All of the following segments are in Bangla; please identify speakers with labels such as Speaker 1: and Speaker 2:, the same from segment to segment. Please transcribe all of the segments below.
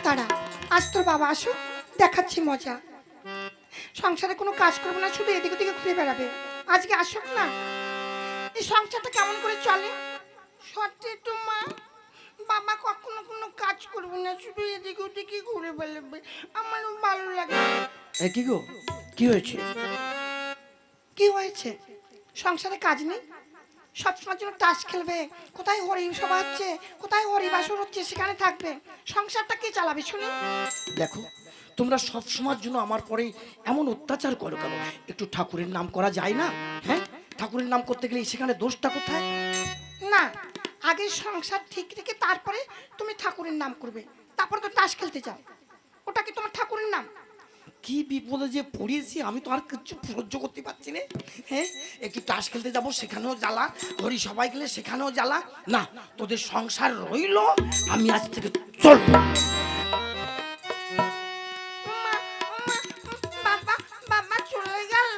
Speaker 1: তারা আজ তোর বাবা আসুক, দেখাচ্ছি মজা। সংসারে কোনো কাজ করবো না, শুধু এদিক ওদিকে ঘুরে বেড়াবে। আজকে আসুক না, এই সংসারটা কেমন করে চলে। সত্যি তো মা, বাবা কখনো কোনো কাজ করবো না, শুধু এদিক ওদিকে ঘুরে বেড়াবে, আমারও ভালো লাগে।
Speaker 2: কি গো, কি হয়েছে?
Speaker 1: কি হয়েছে? সংসারে কাজ নেই, সবসময় জন্য তাস খেলবে, কোথায় হরি সভা হচ্ছে, কোথায় হরি বাসর হচ্ছে সেখানে থাকবে। সংসারটা কে চালাবে শুনি?
Speaker 2: দেখো, তোমরা সব সময়ের জন্য আমার পরে এমন অত্যাচার করো কেন? একটু ঠাকুরের নাম করা যায় না? হ্যাঁ, ঠাকুরের নাম করতে গেলে সেখানে দোষটা কোথায়?
Speaker 1: না, আগে সংসার ঠিক রেখে তারপরে তুমি ঠাকুরের নাম করবে, তারপরে তো তাস খেলতে যাও। ওটা কি তোমার ঠাকুরের নাম?
Speaker 2: কি বিপদে যে পড়িয়েছি, আমি তো আর কিছু সহ্য করতে পারছি না। হ্যাঁ, একটু তাস খেলতে যাবো, সেখানেও জ্বালা, হরি সবাই গেলে সেখানেও জ্বালা। না, তোদের সংসার রইল, আমি আজ থেকে চলবো।
Speaker 1: মা, মা, বাবা, বাবা চলে গেল।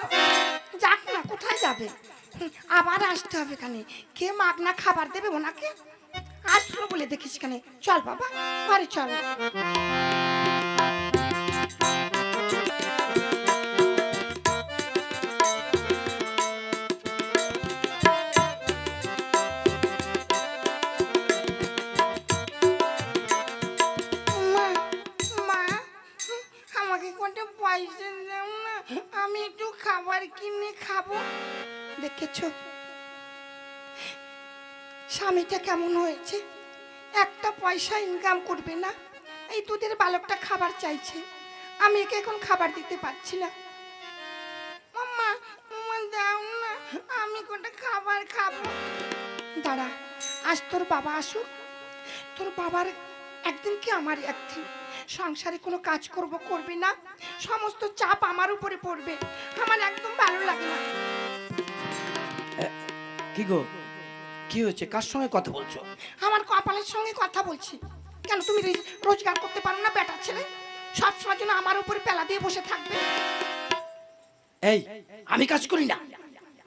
Speaker 1: যাক না, কোথায় যাবে? আবার আসতে হবে এখানে। কে মাগনা খাবার দেবে ওনাকে? আসলো বলে দেখিস এখানে। চল বাবা, ঘরে চল। মা, মা, আমাকে কোনটা পয়সা দাও না, আমি একটু খাবার কিনে খাবো। দেখেছো স্বামীটা কেমন হয়েছে? একটা পয়সা ইনকাম করবে না, এই দুধের বালকটা খাবার চাইছে, আমি একে এখন খাবার দিতে পারছি না। মাম্মা, মাম্মা দাও না, আমি কোনটা খাবার খাবো। দাঁড়া, আজ তোর বাবা আসুক, তোর বাবার একদিন কি আমার একদিন। সংসারে কোনো কাজ করবে না, সমস্ত চাপ আমার উপরে পড়বে, আমার একদম ভালো লাগে না।
Speaker 2: কি গো, কি হয়েছে? কার সঙ্গে কথা বলছো?
Speaker 1: আমার কপালের সঙ্গে কথা বলছি। কেন তুমি রোজগার করতে পারো না বেটার ছেলে? সবসময় জন্য আমার উপরে পেলা দিয়ে বসে থাকবে।
Speaker 2: এই, আমি কাজ করি না,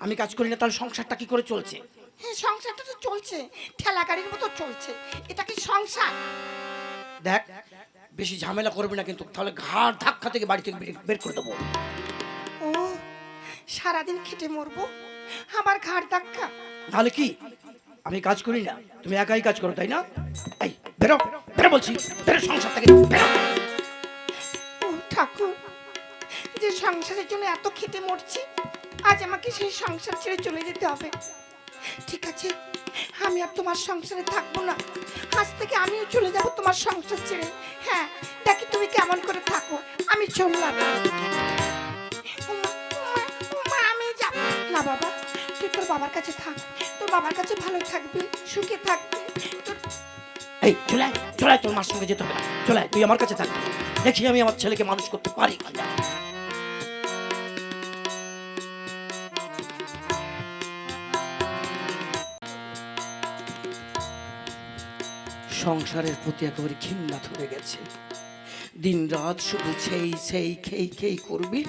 Speaker 2: আমি কাজ করি না, তাহলে সংসারটা কি করে চলছে?
Speaker 1: হ্যাঁ, সংসারটা তো চলছে, ঠেলা গাড়ির মতো চলছে। এটা কি সংসার?
Speaker 2: দেখ, বেশি ঝামেলা করবি না কিন্তু, তাহলে ঘাড় ধাক্কা থেকে বাড়ি থেকে বের করে দেবো।
Speaker 1: ও, সারাদিন খেটে মরবো, আবার ঘাড় ধাক্কা?
Speaker 2: তাহলে কি আমি কাজ করি না, তুমি একাই কাজ করো, তাই না? এই বেরো, বেরো বলছি, বেরো সংসার থেকে, বেরো।
Speaker 1: ও ঠাকুর, যে সংসারের জন্য এত খেটে মরছি, আজ আমাকে সেই সংসার ছেড়ে চলে যেতে হবে। ঠিক আছে, আমি আর তোমার সংসারে থাকবো না, আজ থেকে আমিও চলে যাব তোমার সংসার ছেড়ে। হ্যাঁ, দেখি তুমি কেমন করে থাকো, আমি চললাম। আমি যাব না। বাবা, তুই তোর বাবার কাছে থাক, তোর বাবার কাছে ভালো থাকবি, সুখে থাকবি।
Speaker 2: এই চলে আয়, চলে আয়, তোর মার সঙ্গে যেতে হবে না, চলে আয়, তুই আমার কাছে থাকবি, দেখি আমি আমার ছেলেকে মানুষ করতে পারি কিনা। সংসারের প্রতি একেবারে ঘৃণা ধরে গেছে, দিন রাত শুধু সেই সেই খেই খেই করবি,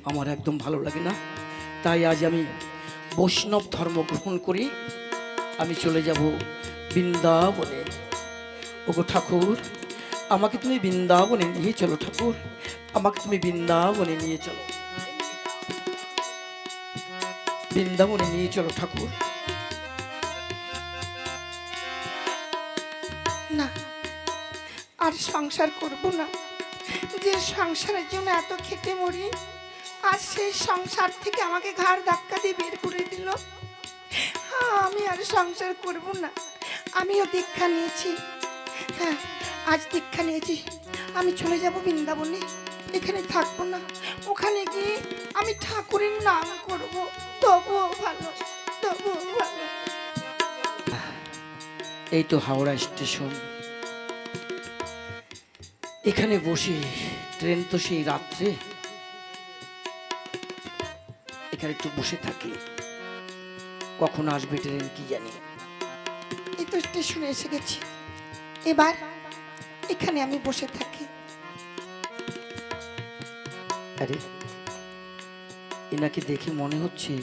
Speaker 2: আমার একদম ভালো লাগে না। তাই আজ আমি বৈষ্ণব ধর্ম গ্রহণ করি, আমি চলে যাব বৃন্দাবনে। ওগো ঠাকুর, আমাকে তুমি বৃন্দাবনে নিয়ে চলো, ঠাকুর আমাকে তুমি বৃন্দাবনে নিয়ে চলো, বৃন্দাবনে নিয়ে চলো ঠাকুর।
Speaker 1: না, আর সংসার করব না। যে সংসারের জন্য এত খেটে মরি, আজ সেই সংসার থেকে আমাকে ঘাড় ধাক্কা দিয়ে বের করে দিল। আমি আর সংসার করব না। আমিও দীক্ষা নিয়েছি। হ্যাঁ, আজ দীক্ষা নিয়েছি, আমি চলে যাব বৃন্দাবনে, এখানে থাকবো না। ওখানে গিয়ে আমি ঠাকুরের নাম করব, তবুও ভালো, তবুও ভালো।
Speaker 2: এই তো হাওড়া স্টেশন, এখানে বসে ট্রেন তো সেই রাত্রে, এখানে একটু বসে থাকি, কখন আসবে ট্রেন কি জানি।
Speaker 1: এই তো স্টেশনে এসে গেছি, এবার এখানে আমি বসে থাকি।
Speaker 2: আরে, এনাকে দেখে মনে হচ্ছে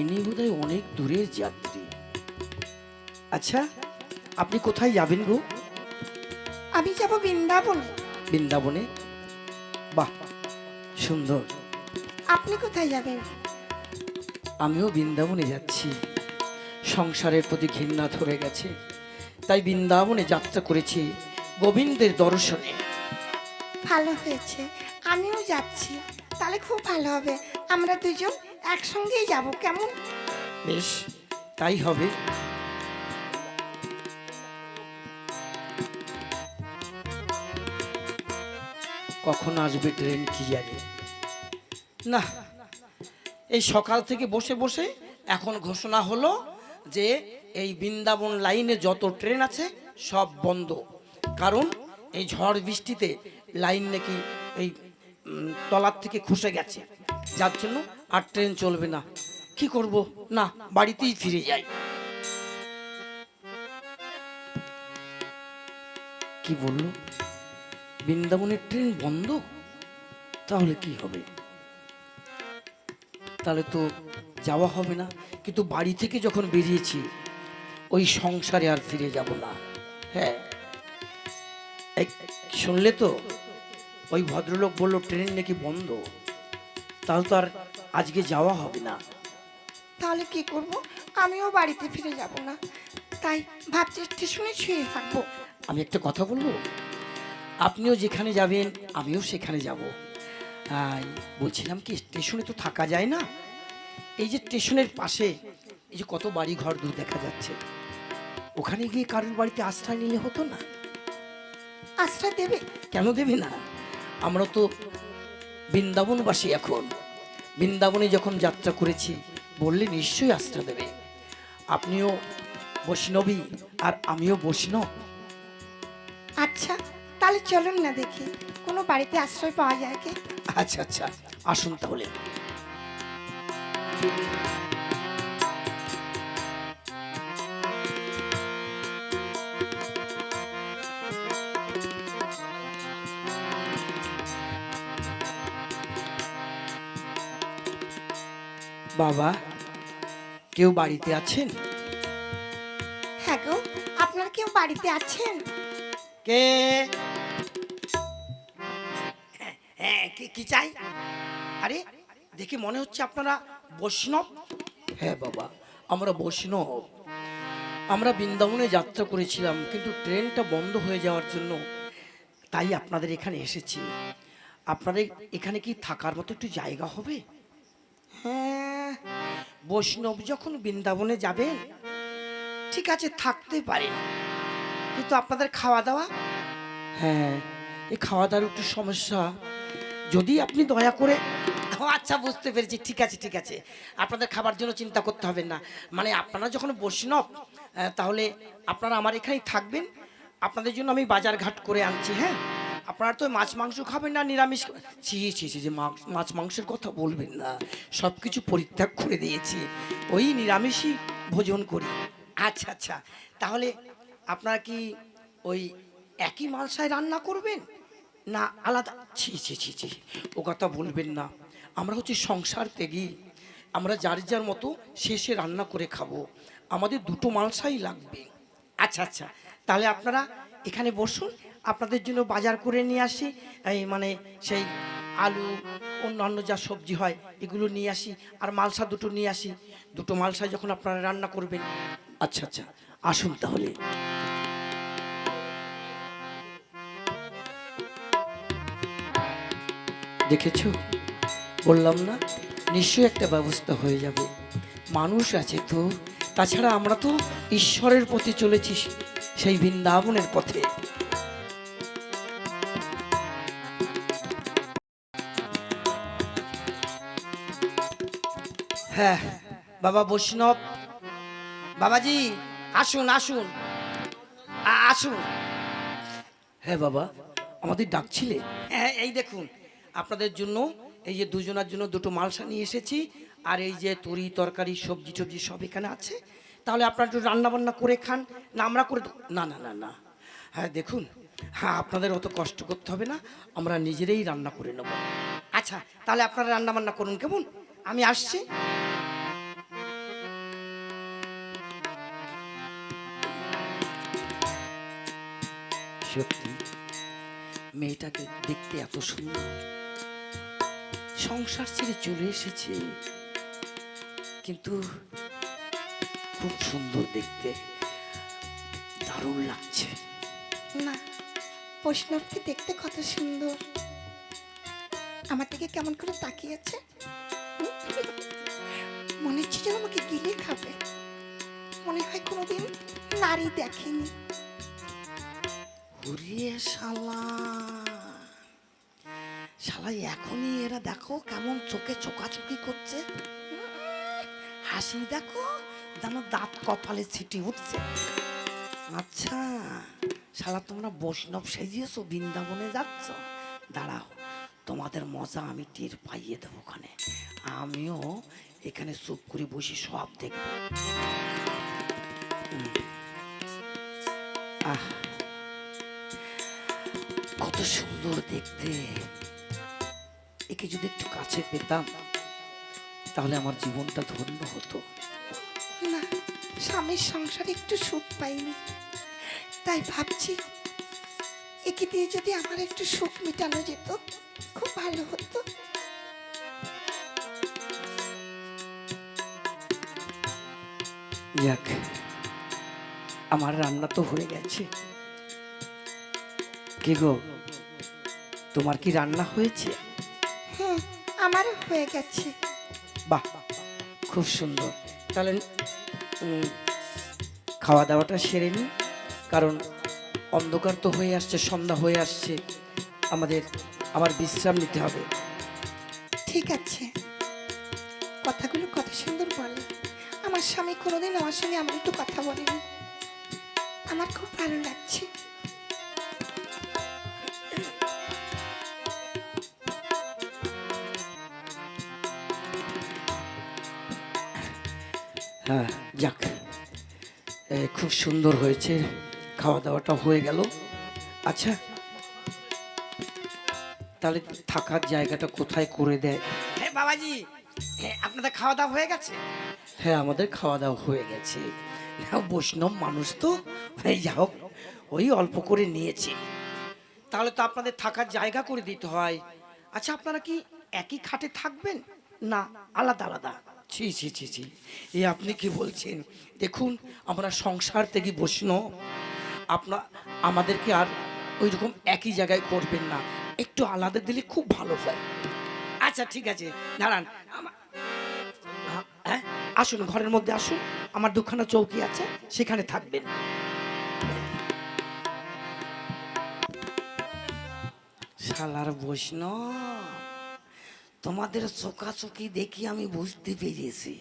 Speaker 2: ইনি বোধহয় অনেক দূরের যাত্রী। আচ্ছা, আপনি কোথায় যাবেন গো?
Speaker 1: আমি যাব বৃন্দাবনে।
Speaker 2: বৃন্দাবনে। বাহ, সুন্দর।
Speaker 1: আপনি কোথায় যাবেন?
Speaker 2: আমিও বৃন্দাবনে যাচ্ছি। সংসারের প্রতি ঘৃণা ধরে গেছে, তাই বৃন্দাবনে যাত্রা করেছি গোবিন্দের দর্শনে।
Speaker 1: ভালো হয়েছে, আমিও যাচ্ছি। তাহলে খুব ভালো হবে, আমরা দুজন একসঙ্গেই যাব, কেমন?
Speaker 2: বেশ, তাই হবে। কখন আসবে ট্রেন কি জানি না। এই সকাল থেকে বসে বসে এখন ঘোষণা হলো যে এই বৃন্দাবন লাইনে যত ট্রেন আছে সব বন্ধ, কারণ এই ঝড় বৃষ্টিতে লাইন নাকি এই তলার থেকে খসে গেছে, যার জন্য আর ট্রেন চলবে না। কি করব, না বাড়িতেই ফিরে যাই। কি বললো, বৃন্দাবনের ট্রেন বন্ধ? তাহলে কি হবে? তাহলে তো যাওয়া হবে না। কিন্তু বাড়ি থেকে যখন বেরিয়েছি ওই সংসারে আর ফিরে যাব না। হ্যাঁ, এই শুনলে তো, ওই ভদ্রলোক বললো ট্রেন নাকি বন্ধ, তাহলে তো আর আজকে যাওয়া হবে না।
Speaker 1: তাহলে কি করব? আমিও বাড়িতে ফিরে যাব না, তাই ভাবছি স্টেশনে শুয়ে থাকবো।
Speaker 2: আমি একটা কথা বলবো, আপনিও যেখানে যাবেন আমিও সেখানে যাব। বলছিলাম কি, স্টেশনে তো থাকা যায় না। এই যে স্টেশনের পাশে এই যে কত বাড়ি ঘর দূর দেখা যাচ্ছে, ওখানে গিয়ে কারোর বাড়িতে আশ্রয় নিলে হতো না?
Speaker 1: আশ্রয় দেবে?
Speaker 2: কেন দেবে না? আমরা তো বৃন্দাবনবাসী, এখন বৃন্দাবনে যখন যাত্রা করেছি বললে নিশ্চয়ই আশ্রয় দেবে। আপনিও বৈষ্ণবী আর আমিও বৈষ্ণব।
Speaker 1: আচ্ছা, তাহলে চলুন না, দেখি কোনো বাড়িতে আশ্রয় পাওয়া যায় কি।
Speaker 2: আচ্ছা আচ্ছা, আসুন তাহলে। বাবা, কেউ বাড়িতে আছেন?
Speaker 1: হ্যাঁ গো, আপনার কেউ বাড়িতে আছেন?
Speaker 2: কে? হ্যাঁ, কি চাই? আরে, দেখে মনে হচ্ছে আপনারা বৈষ্ণব। হ্যাঁ বাবা, আমরা বৈষ্ণব। আমরা বৃন্দাবনে যাত্রা করেছিলাম, কিন্তু ট্রেনটা বন্ধ হয়ে যাওয়ার জন্য তাই আপনাদের এখানে এসেছি। আপনাদের এখানে কি থাকার মতো একটু জায়গা হবে? হ্যাঁ, বৈষ্ণব যখন বৃন্দাবনে যাবেন, ঠিক আছে থাকতে পারেন, কিন্তু আপনাদের খাওয়া দাওয়া? হ্যাঁ, এই খাওয়া দাওয়ার একটু সমস্যা, যদি আপনি দয়া করে। আচ্ছা, বুঝতে পেরেছি, ঠিক আছে ঠিক আছে, আপনাদের খাবার জন্য চিন্তা করতে হবে না। মানে আপনারা যখন বৈষ্ণব, তাহলে আপনারা আমার এখানেই থাকবেন। আপনাদের জন্য আমি বাজার ঘাট করে আনছি। হ্যাঁ, আপনারা তো মাছ মাংস খাবেন না, নিরামিষ? ছি ছি ছি, যে মাছ মাংসের কথা বলবেন না, সব কিছু পরিত্যাগ করে দিয়েছি, ওই নিরামিষই ভোজন করি। আচ্ছা আচ্ছা, তাহলে আপনারা কি ওই একই মালসায় রান্না করবেন না আলাদা? ছি ছি ছি ছি, ও কথা বলবেন না। আমরা হচ্ছে সংসার ত্যাগী, আমরা যার যার মতো শেষে রান্না করে খাবো, আমাদের দুটো মালসাই লাগবে। আচ্ছা আচ্ছা, তাহলে আপনারা এখানে বসুন, আপনাদের জন্য বাজার করে নিয়ে আসি। এই মানে সেই আলু, অন্যান্য যা সবজি হয় এগুলো নিয়ে আসি, আর মালসা দুটো নিয়ে আসি। দুটো মালসায় যখন আপনারা রান্না করবেন। আচ্ছা আচ্ছা, আসুন তাহলে। দেখেছো, বললাম না, নিশ্চয়ই একটা ব্যবস্থা হয়ে যাবে। মানুষ আছে তো, তাছাড়া আমরা তো ঈশ্বরের পথে চলেছি, সেই বৃন্দাবনের পথে। হ্যাঁ বাবা বৈষ্ণব, বাবাজি আসুন আসুন আসুন। হ্যাঁ বাবা, আমাদের ডাকছিলে? হ্যাঁ, এই দেখুন আপনাদের জন্য, এই যে দুজনের জন্য দুটো মালসা নিয়ে এসেছি, আর এই যে তরি তরকারি সবজি টবজি সব এখানে আছে। তাহলে আপনারা একটু রান্না বান্না করে খান, না আমরা করে দেবো? না না না না, হ্যাঁ দেখুন, হ্যাঁ আপনাদের অত কষ্ট করতে হবে না, আমরা নিজেরাই রান্না করে নেব। আচ্ছা, তাহলে আপনারা রান্না বান্না করুন, কেমন? আমি আসছি। সত্যি মেয়েটাকে দেখতে এত সুন্দর, সংসার ছেড়ে চলে এসেছে, কিন্তু খুব সুন্দর দেখতে, দারুণ লাগছে।
Speaker 1: না, বৈষ্ণবকে দেখতে কত সুন্দর, আমার দিকে কেমন করে তাকিয়েছে, মনে হচ্ছে যেন আমাকে গিলে খাবে। মনে হয় কোনোদিন নারী দেখেনি।
Speaker 2: ওরে শালা, শালা এখনই এরা দেখো কেমন চোখে চোকাচুকি করছে, হাসি দেখো যেন দাঁত কপালে ছিটি উঠছে। আচ্ছা শালা তোমরা বৈষ্ণব সেজিয়েছো, বৃন্দাবনে যাচ্ছ, দাঁড়াও তোমাদের মজা আমি টের পাইয়ে দেবো। ওখানে আমিও এখানে চুপ করে বসে সব দেখবো। আহ, কত সুন্দর দেখতে, একে যদি একটু কাছে পেতাম তাহলে আমার জীবনটা ধন্য হতো।
Speaker 1: না, স্বামীর সংসারে একটু সুখ পাইনি, তাই ভাবছি একে দিয়ে যদি আমার একটু সুখ মেটানো যেত খুব ভালো হতো।
Speaker 2: যাক, আমার রান্না তো হয়ে গেছে। কি গো, তোমার কি রান্না হয়েছে?
Speaker 1: হ্যাঁ, আমারও হয়ে গেছে।
Speaker 2: বাহ, খুব সুন্দর। তাহলে খাওয়া দাওয়াটা সেরে নিই, কারণ অন্ধকার তো হয়ে আসছে, সন্ধ্যা হয়ে আসছে, আমাদের আবার বিশ্রাম নিতে হবে।
Speaker 1: ঠিক আছে, কথাগুলো কত সুন্দর বলে। আমার স্বামী কোনোদিন আমার সঙ্গে এমন একটু কথা বলেনি, আমার খুব ভালো লাগছে।
Speaker 2: হ্যাঁ যাক, খুব সুন্দর হয়েছে, খাওয়া দাওয়াটা হয়ে গেল। আচ্ছা, তাহলে থাকার জায়গাটা কোথায় করে দেয়? হ্যাঁ বাবাজি, হ্যাঁ আপনাদের খাওয়া দাওয়া হয়ে গেছে? হ্যাঁ আমাদের খাওয়া দাওয়া হয়ে গেছে। বৈষ্ণব মানুষ তো, এই যা হোক ওই অল্প করে নিয়েছি। তাহলে তো আপনাদের থাকার জায়গা করে দিতে হয়। আচ্ছা, আপনারা কি একই খাটে থাকবেন না আলাদা আলাদা? ছি ছি ছি ছি, এ আপনি কি বলছেন? দেখুন আমরা সংসার থেকে বৈষ্ণব, আপনার আমাদেরকে আর ওই রকম একই জায়গায় করবেন না, একটু আলাদা দিলে খুব ভালো হয়। আচ্ছা ঠিক আছে, দাঁড়ান, হ্যাঁ আসুন, ঘরের মধ্যে আসুন, আমার দুখানা চৌকি আছে, সেখানে থাকবেন। শালার বৈষ্ণব, তোমাদের চোখাচোখি দেখি আমি বুঝতে পেরেছি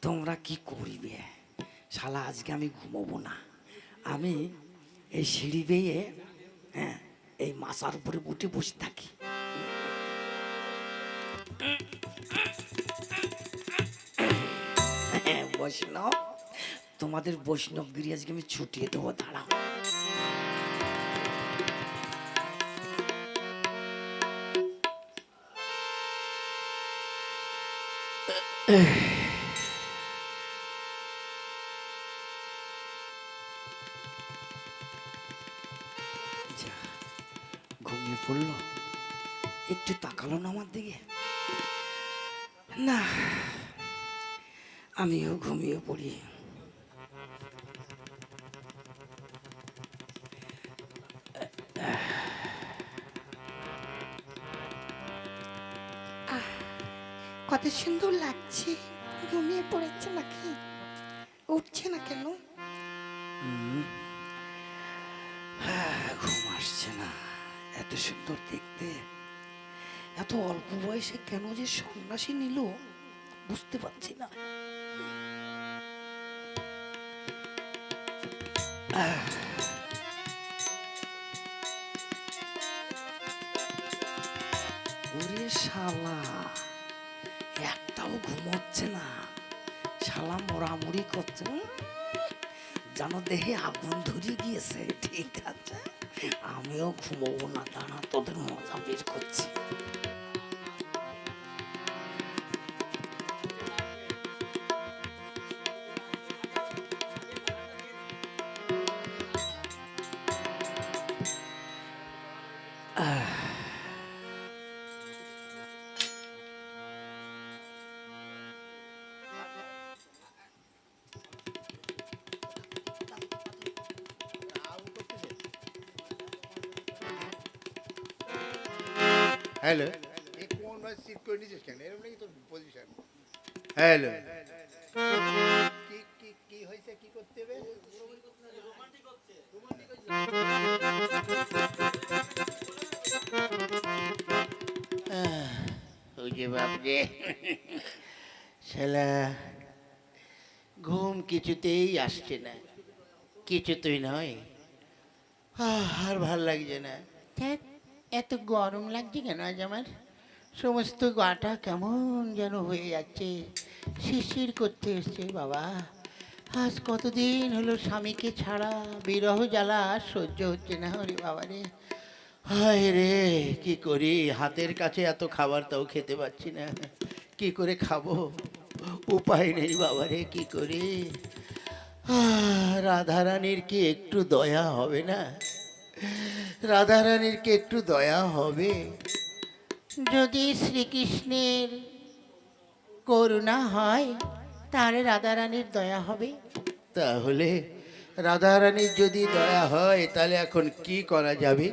Speaker 2: তোমরা কি করিবে। শালা আজকে আমি ঘুমোবো না, আমি এই সিঁড়ি বেয়ে, হ্যাঁ এই মাচার উপরে উঠে বসে থাকি। বৈষ্ণব, তোমাদের বৈষ্ণবগিরি আজকে আমি ছুটিয়ে দেবো, দাঁড়াও। যা, ঘুমিয়ে পড়লো, একটু তাকালো না আমার দিকে, না আমিও ঘুমিয়ে পড়ি।
Speaker 1: কত সুন্দর লাগছে। ঘুমিয়ে পড়েছে নাকি? উঠছে না কেন?
Speaker 2: ঘুম আসছে না, এত সুন্দর দেখতে, এত অল্প বয়সে কেন যে সন্ন্যাসী নিল বুঝতে পারছি না। ওরে শালা, একটাও ঘুমোচ্ছে না, শালা মোড়ামুড়ি করছে, যেন দেহে আগুন ধরে গিয়েছে। ঠিক আছে, আমিও ঘুমোবো না, দাঁড়া তোদের মজা বের করছি।
Speaker 3: হ্যালো, এই কোন সিট করে নিছিস কেন? এরকম নাকি তোর পজিশন? হ্যালো, কি কি কি হয়েছে? কি করতে হবে? ওই যে বাপরে, শালা ঘুম কিছুতেই আসছে না, কিছুতেই নয়। আর ভাল লাগছে না। ধ্যাৎ, এত গরম লাগছে কেন আজ আমার? সমস্ত গাটা কেমন যেন হয়ে যাচ্ছে, শিরশির করতে এসছে বাবা। আজ কতদিন হলো স্বামীকে ছাড়া, বিরহ জ্বালা আর সহ্য হচ্ছে না। ওরে বাবা রে, হায় রে, কি করি? হাতের কাছে এত খাবার তাও খেতে পাচ্ছি না, কি করে খাবো? উপায় নেই বাবা রে, কি করি? রাধারানীর কি একটু দয়া হবে না? রাধারানীর কি একটু দয়া হবে? যদি শ্রীকৃষ্ণের করুণা হয় তাহলে রাধারানীর দয়া হবে। তাহলে রাধারানীর যদি দয়া হয় তাহলে এখন কি করা যাবে?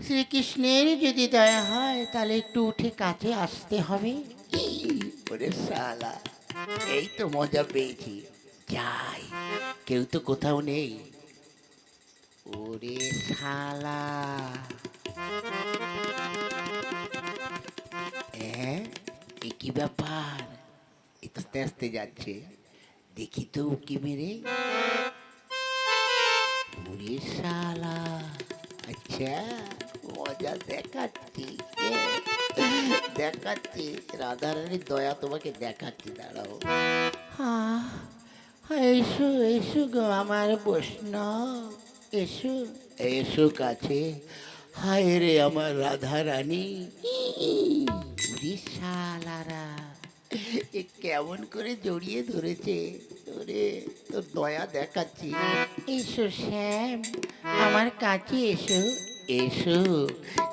Speaker 3: শ্রীকৃষ্ণের যদি দয়া হয় তাহলে একটু উঠে কাছে আসতে হবে। ওরে শালা, এই তো মজা পেয়েছি। যাই, কেউ তো কোথাও নেই। ওরে শালা, হ্যাঁ, এ কি ব্যাপার? আস্তে আস্তে যাচ্ছে, দেখি তো উকি মেরে। ওরে শালা, আচ্ছা, মজা দেখাচ্ছি, দেখাচ্ছি। রাধারানীর দয়া তোমাকে দেখাচ্ছি, দাঁড়াও। হ্যাঁ, এসো এসো গো আমার বৈষ্ণব, এসো এসো কাছে। হায় রে আমার রাধা রানী, শালারা এ কেমন করে জড়িয়ে ধরেছে। ওরে, তোর দয়া দেখাচ্ছি। এসো শ্যাম, আমার কাছে এসো, এসো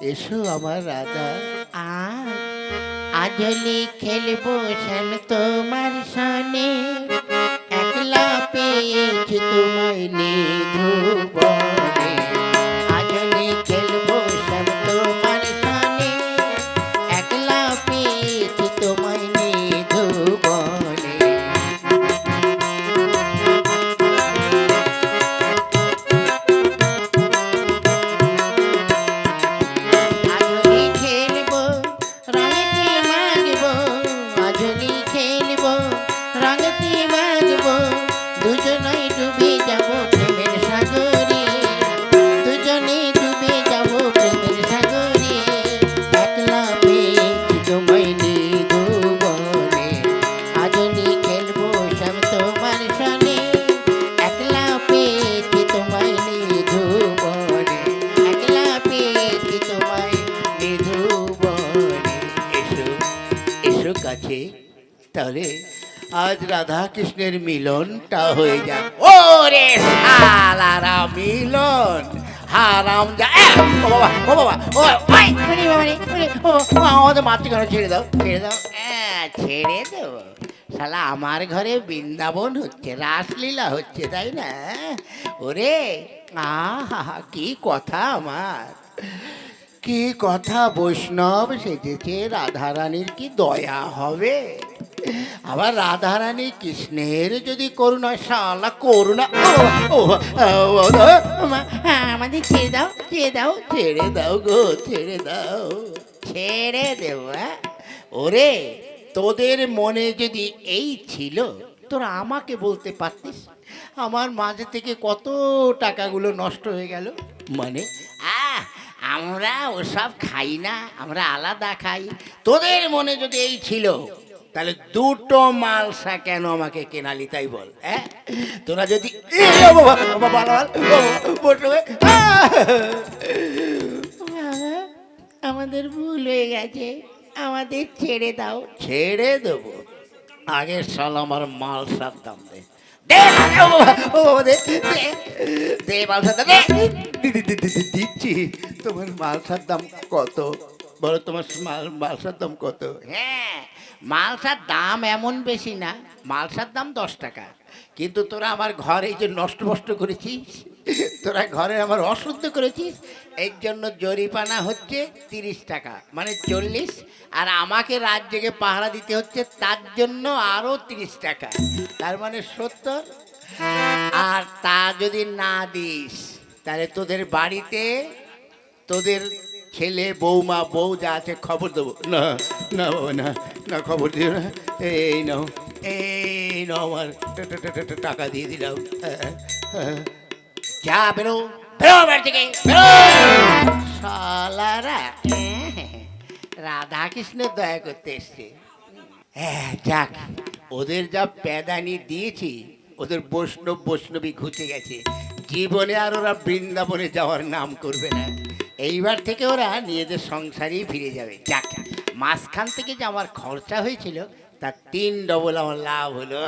Speaker 3: এসো আমার রাধা। আজ আজলি খেলবো শ্যাম তোমার সনে, একলা পেয়েছি তোমায় নিধুবনে। আজলি খেলবো শ্যাম তোমার সনে, একলা পেয়েছি তোমায় নিধুবনে। আজলি খেলবো রঙেতে মাগবো, আজলি খেলবো রঙেতে মাগবো, দুজনেই ডুবে যাবো প্রেমের সাগরে, দুজনেই ডুবে যাবো প্রেমের সাগরে। একলা পেয়েছি তোমায় নিধুবনে, আজলি খেলবো শ্যাম তোমার সনে, একলা পেয়েছি তোমায় নিধুবনে, একলা পেয়েছি তোমায় নিধুবনে। এসো এসো কাছে, তাহলে আজ রাধা কৃষ্ণের মিলনটা হয়ে যাক। ওরে শালারা, মিলন হারাম যা। ও বাবা, ও বাবা, ও ভাই, ওরে বাবা রে, ওরে, ও আমাদের মাতৃঘরে ছেড়ে দাও, ছেড়ে দাও। ছেড়ে দেবো? শালা, আমার ঘরে বৃন্দাবন হচ্ছে, রাসলীলা হচ্ছে, তাই না? ওরে, আহা, কি কথা আমার, কি কথা! বৈষ্ণব সেজেছে, রাধারানীর কি দয়া হবে? আবার রাধারানী কৃষ্ণের যদি করুণা, শালা করুণা। আমাদের ছেড়ে দাও, ছেড়ে দাও, ছেড়ে দাও গো, ছেড়ে দাও, ছেড়ে দেব। ওরে, তোদের মনে যদি এই ছিল, তোরা আমাকে বলতে পারতিস। আমার মাঝে থেকে কত টাকাগুলো নষ্ট হয়ে গেল। মানে আমরা ওসব খাই না, আমরা আলাদা খাই। তোদের মনে যদি এই ছিল, তাহলে দুটো মালসা কেন আমাকে কেনালি, তাই বল? হ্যাঁ, তোরা যদি আমাদের ভুল হয়ে গেছে, আমাদের ছেড়ে দাও। ছেড়ে দেবো? আগে শাল আমার মালসার দাম দে, দে ও বাবা, ও বাবা, দে দে, দে মালসাটা দে। দিচ্ছি। তোমার মালসার দাম কত? বলো তোমার মালসার দাম কত? হ্যাঁ, মালসার দাম এমন বেশি না, মালসার দাম 10 টাকা। কিন্তু তোরা আমার ঘর এই যে নষ্ট করেছিস, তোরা ঘরে আমার অশুদ্ধ করেছিস, এর জন্য জরিমানা হচ্ছে 30 টাকা, মানে 40। আর আমাকে রাত জেগে পাহারা দিতে হচ্ছে, তার জন্য আরো 30 টাকা, তার মানে 70। আর তা যদি না দিস, তাহলে তোদের বাড়িতে তোদের ছেলে বৌমা বউ যা আছে খবর দেবো। না না বাবা, না না, খবর দিও না। এই নাও, এই নাও, আমার টাকা দিয়ে দিলাম। যা, বেরো বেরো বাড়ি থেকে, বেরো শালারা। রাধা কৃষ্ণের দয়া করতে এসছে। যাক, ওদের যা প্যাদানি দিয়েছি, ওদের বৈষ্ণবী ঘুচে গেছে। জীবনে আর ওরা বৃন্দাবনে যাওয়ার নাম করবে না। এইবার থেকে ওরা নিজেদের সংসারেই ফিরে যাবে। যাক, মাঝখান থেকে যে আমার খরচা হয়েছিল তার 3 ডবল আমার লাভ হলো।